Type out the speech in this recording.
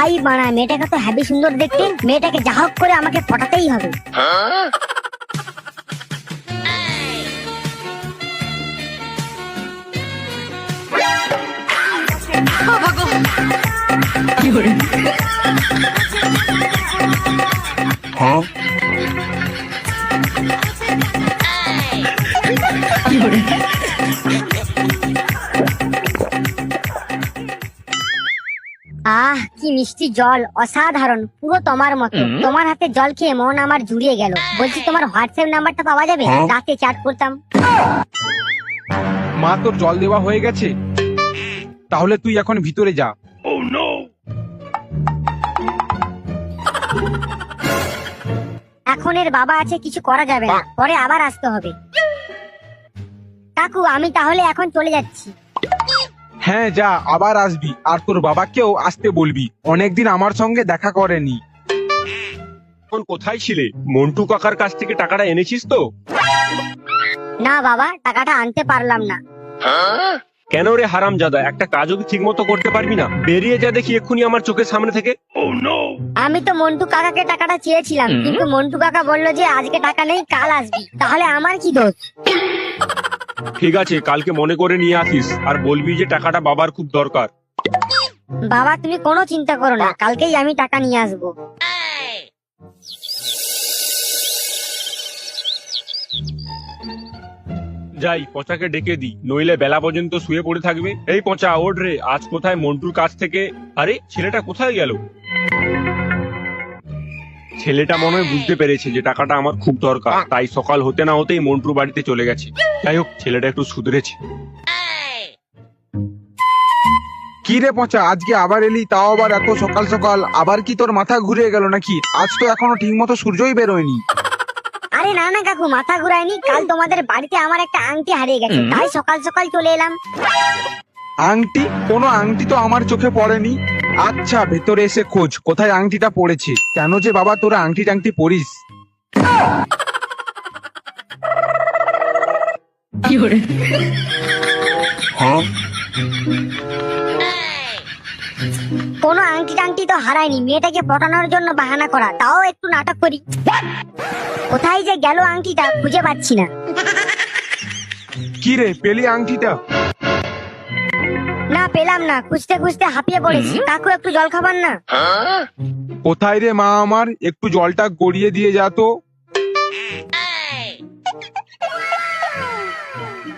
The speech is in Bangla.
হাই বানা, মেয়েটাকে তো হেবি সুন্দর দেখতে, মেয়েটাকে যা হোক করে আমাকে পটাতেই হবে। আহ কি মিষ্টি জল, অসাধারণ, পুরো তোমার মতো। তোমার হাতে জল খেয়ে মন আমার জুড়িয়ে গেল। বলছি তোমার হোয়াটসঅ্যাপ নাম্বারটা পাওয়া যাবে? রাতে চ্যাট করতাম। মা তোর জল দেওয়া হয়ে গেছে, তাহলে তুই এখন ভিতরে যা। এখন এর বাবা আছে, কিছু করা যাবে না, পরে আবার আসতে হবে। কাকু আমি তাহলে এখন চলে যাচ্ছি। হ্যাঁ যা, আবার আসবি, আর তোর বাবাকেও আসতে বলবি, অনেকদিন আমার সঙ্গে দেখা করেনি। এখন কোথায় ছিলে? মন্টু কাকার কাছ থেকে টাকাটা এনেছিস তো? না বাবা, টাকাটা আনতে পারলাম না। কেন রে হারামজাদা, একটা কাজও কি ঠিক মতো করতে পারবি না? বেরিয়ে যা দেখি এক্ষুনি আমার চোখের সামনে থেকে। আমি তো মন্টু কাকাকে টাকাটা চেয়েছিলাম, কিন্তু মন্টু কাকা বললো যে আজকে টাকা নেই, কাল আসবি। তাহলে আমার কি দোষ? ঠিক আছে, কালকে মনে করে নিয়ে আসিস, আর বলবি যে টাকাটা বাবার খুব দরকার। বাবা তুমি কোনো চিন্তা করো না, কালকেই আমি টাকা নিয়ে আসবো। যাই পচাকে ডেকে দি, নইলে বেলা পর্যন্ত শুয়ে পড়ে থাকবে। এই পচা ওঠ রে, আজ কোথায় মন্টুর কাছ থেকে। আরে ছেলেটা কোথায় গেল? ছেলেটা মনে হয় বুঝতে পেরেছে যে টাকাটা আমার খুব দরকার, তাই সকাল হতে না হতেই মন্টুর বাড়িতে চলে গেছে। যাই হোক, ছেলেটা একটু সুধরেছে। কি রে পচা, আজকে আবার এলি, তাও আবার এত সকাল সকাল? আবার কি তোর মাথা ঘুরে গেল নাকি? আজ তো এখনো ঠিক মতো সূর্যই বেরোয়নি। আরে না না কাকু, মাথা ঘুরায়নি। কাল তোমাদের বাড়িতে আমার একটা আংটি হারিয়ে গেছে, তাই সকাল সকাল চলে এলাম। আংটি? কোনো আংটি তো আমার চোখে পড়েনি। আচ্ছা, ভেতরে এসে খোঁজ কোথায় আংটিটা পড়েছে। কেন যে বাবা তোরা আংটি টাংটি পরিস? কোনো আংটি টাংটি তো হারায়নি, মেয়েটাকে পটানোর জন্য বাহানা করা, তাও একটু নাটক করি। কোথায় যে গেল আংটিটা, খুঁজে পাচ্ছি না। কি রে, পেলি আংটিটা? না পেলাম না, খুঁজতে খুঁজতে হাঁপিয়ে পড়েছি। কাকু একটু জল খাবার না? কোথায় রে মা আমার, একটু জলটা গড়িয়ে দিয়ে যা তো।